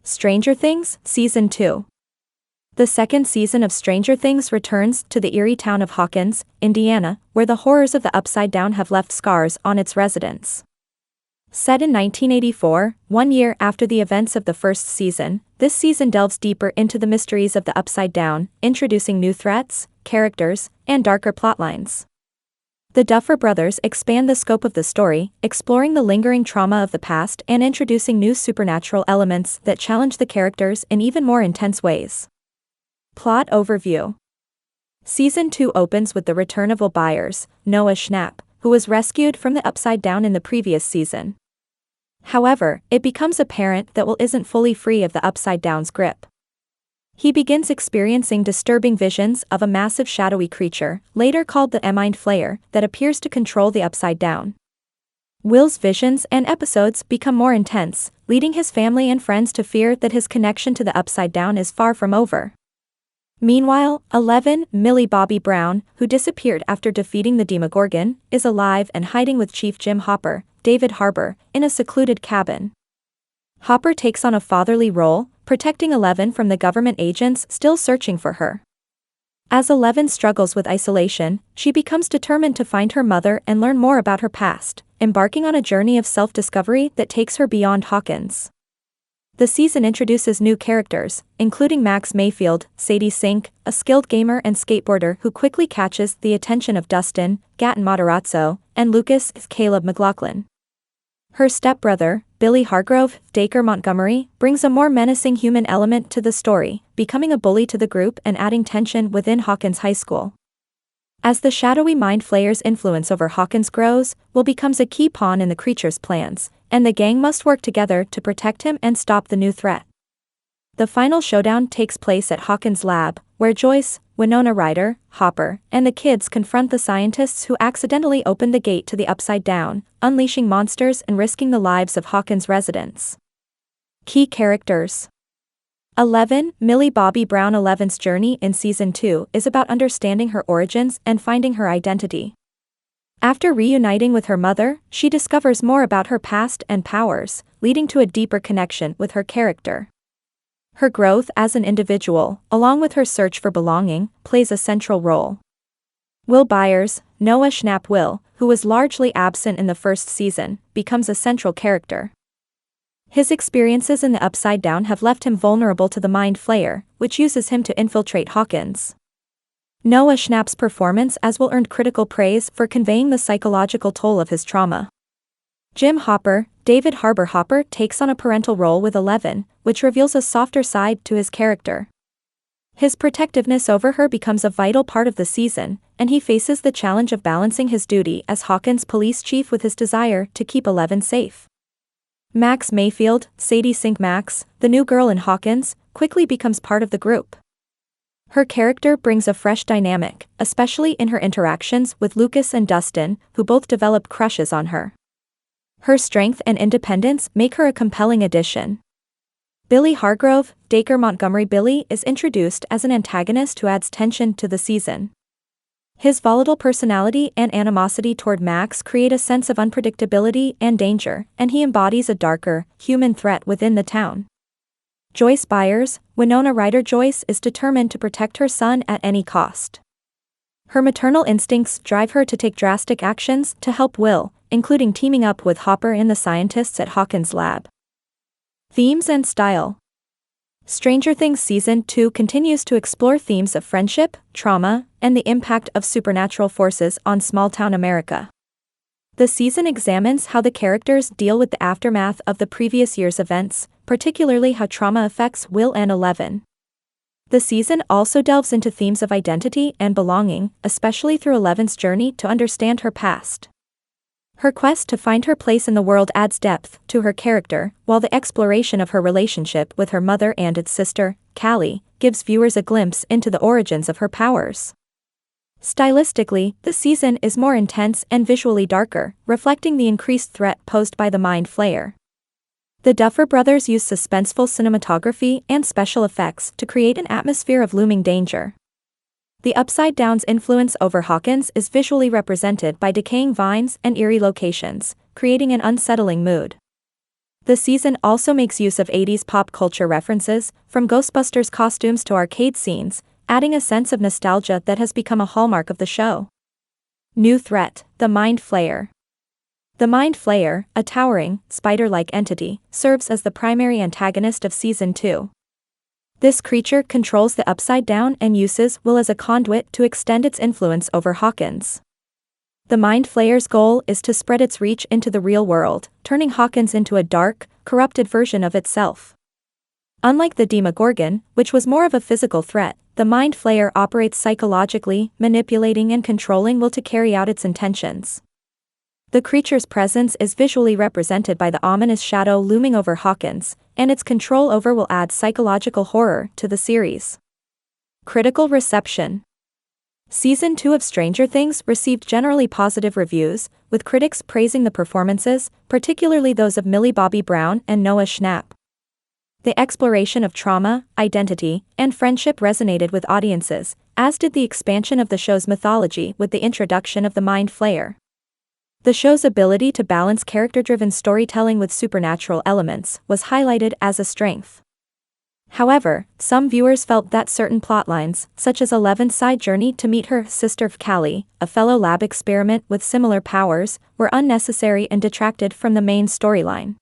Stranger Things, Season 2. The second season of Stranger Things returns to the eerie town of Hawkins, Indiana, where the horrors of the Upside Down have left scars on its residents. Set in 1984, 1 year after the events of the first season, this season delves deeper into the mysteries of the Upside Down, introducing new threats, characters, and darker plotlines. The Duffer Brothers expand the scope of the story, exploring the lingering trauma of the past and introducing new supernatural elements that challenge the characters in even more intense ways. Plot overview. Season 2 opens with the return of Will Byers, Noah Schnapp, who was rescued from the Upside Down in the previous season. However, it becomes apparent that Will isn't fully free of the Upside Down's grip. He begins experiencing disturbing visions of a massive shadowy creature, later called the Mind Flayer, that appears to control the Upside Down. Will's visions and episodes become more intense, leading his family and friends to fear that his connection to the Upside Down is far from over. Meanwhile, 11, Millie Bobby Brown, who disappeared after defeating the Demogorgon, is alive and hiding with Chief Jim Hopper, David Harbour, in a secluded cabin. Hopper takes on a fatherly role, protecting 11 from the government agents still searching for her. As 11 struggles with isolation, she becomes determined to find her mother and learn more about her past, embarking on a journey of self-discovery that takes her beyond Hawkins. The season introduces new characters, including Max Mayfield, Sadie Sink, a skilled gamer and skateboarder who quickly catches the attention of Dustin, Gatton Matarazzo, and Lucas, Caleb McLaughlin. Her stepbrother, Billy Hargrove, Dacre Montgomery, brings a more menacing human element to the story, becoming a bully to the group and adding tension within Hawkins High School. As the shadowy Mind Flayer's influence over Hawkins grows, Will becomes a key pawn in the creature's plans, and the gang must work together to protect him and stop the new threat. The final showdown takes place at Hawkins' lab, where Joyce, Winona Ryder, Hopper, and the kids confront the scientists who accidentally opened the gate to the Upside Down, unleashing monsters and risking the lives of Hawkins residents. Key characters. 11, Millie Bobby Brown. 11's journey in Season 2 is about understanding her origins and finding her identity. After reuniting with her mother, she discovers more about her past and powers, leading to a deeper connection with her character. Her growth as an individual, along with her search for belonging, plays a central role. Will Byers, Noah Schnapp. Will, who was largely absent in the first season, becomes a central character. His experiences in the Upside Down have left him vulnerable to the Mind Flayer, which uses him to infiltrate Hawkins. Noah Schnapp's performance as Will earned critical praise for conveying the psychological toll of his trauma. Jim Hopper, David Harbour. Hopper takes on a parental role with 11, which reveals a softer side to his character. His protectiveness over her becomes a vital part of the season, and he faces the challenge of balancing his duty as Hawkins' police chief with his desire to keep 11 safe. Max Mayfield, Sadie Sink. Max, the new girl in Hawkins, quickly becomes part of the group. Her character brings a fresh dynamic, especially in her interactions with Lucas and Dustin, who both develop crushes on her. Her strength and independence make her a compelling addition. Billy Hargrove, Dacre Montgomery. Billy is introduced as an antagonist who adds tension to the season. His volatile personality and animosity toward Max create a sense of unpredictability and danger, and he embodies a darker, human threat within the town. Joyce Byers, Winona Ryder. Joyce is determined to protect her son at any cost. Her maternal instincts drive her to take drastic actions to help Will, including teaming up with Hopper and the scientists at Hawkins' lab. Themes and style. Stranger Things Season 2 continues to explore themes of friendship, trauma, and the impact of supernatural forces on small-town America. The season examines how the characters deal with the aftermath of the previous year's events, particularly how trauma affects Will and 11. The season also delves into themes of identity and belonging, especially through 11's journey to understand her past. Her quest to find her place in the world adds depth to her character, while the exploration of her relationship with her mother and its sister, Callie, gives viewers a glimpse into the origins of her powers. Stylistically, the season is more intense and visually darker, reflecting the increased threat posed by the Mind Flayer. The Duffer Brothers use suspenseful cinematography and special effects to create an atmosphere of looming danger. The Upside Down's influence over Hawkins is visually represented by decaying vines and eerie locations, creating an unsettling mood. The season also makes use of 80s pop culture references, from Ghostbusters costumes to arcade scenes, adding a sense of nostalgia that has become a hallmark of the show. New threat, the Mind Flayer. The Mind Flayer, a towering, spider-like entity, serves as the primary antagonist of Season 2. This creature controls the Upside Down and uses will as a conduit to extend its influence over Hawkins. The Mind Flayer's goal is to spread its reach into the real world, turning Hawkins into a dark, corrupted version of itself. Unlike the Demogorgon, which was more of a physical threat, the Mind Flayer operates psychologically, manipulating and controlling will to carry out its intentions. The creature's presence is visually represented by the ominous shadow looming over Hawkins, and its control over will add psychological horror to the series. Critical reception. Season 2 of Stranger Things received generally positive reviews, with critics praising the performances, particularly those of Millie Bobby Brown and Noah Schnapp. The exploration of trauma, identity, and friendship resonated with audiences, as did the expansion of the show's mythology with the introduction of the Mind Flayer. The show's ability to balance character-driven storytelling with supernatural elements was highlighted as a strength. However, some viewers felt that certain plotlines, such as Eleven's side journey to meet her sister Callie, a fellow lab experiment with similar powers, were unnecessary and detracted from the main storyline.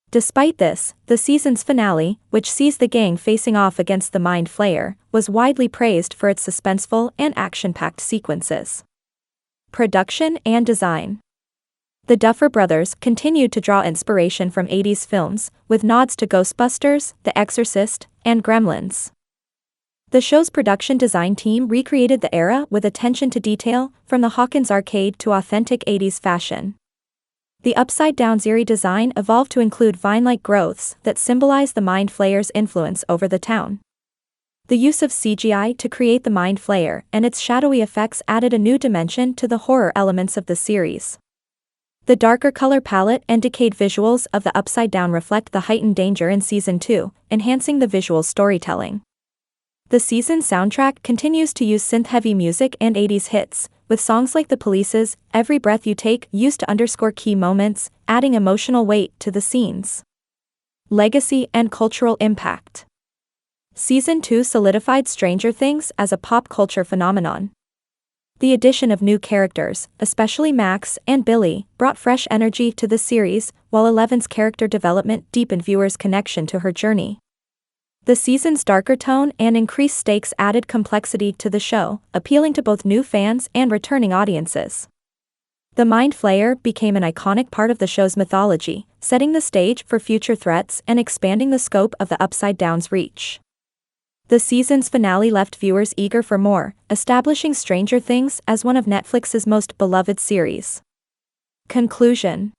Despite this, the season's finale, which sees the gang facing off against the Mind Flayer, was widely praised for its suspenseful and action-packed sequences. Production and design. The Duffer Brothers continued to draw inspiration from 80s films, with nods to Ghostbusters, The Exorcist, and Gremlins. The show's production design team recreated the era with attention to detail, from the Hawkins arcade to authentic 80s fashion. The upside-down eerie design evolved to include vine-like growths that symbolize the Mind Flayer's influence over the town. The use of CGI to create the Mind Flayer and its shadowy effects added a new dimension to the horror elements of the series. The darker color palette and decayed visuals of the Upside Down reflect the heightened danger in Season 2, enhancing the visual storytelling. The season's soundtrack continues to use synth-heavy music and 80s hits, with songs like The Police's Every Breath You Take used to underscore key moments, adding emotional weight to the scenes. Legacy and cultural impact. Season 2 solidified Stranger Things as a pop culture phenomenon. The addition of new characters, especially Max and Billy, brought fresh energy to the series, while Eleven's character development deepened viewers' connection to her journey. The season's darker tone and increased stakes added complexity to the show, appealing to both new fans and returning audiences. The Mind Flayer became an iconic part of the show's mythology, setting the stage for future threats and expanding the scope of the Upside Down's reach. The season's finale left viewers eager for more, establishing Stranger Things as one of Netflix's most beloved series. Conclusion.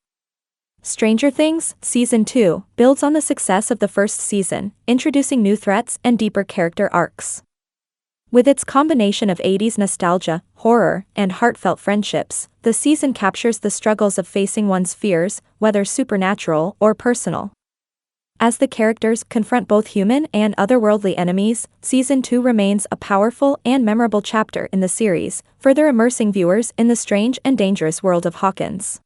Stranger Things, Season 2, builds on the success of the first season, introducing new threats and deeper character arcs. With its combination of 80s nostalgia, horror, and heartfelt friendships, the season captures the struggles of facing one's fears, whether supernatural or personal. As the characters confront both human and otherworldly enemies, Season 2 remains a powerful and memorable chapter in the series, further immersing viewers in the strange and dangerous world of Hawkins.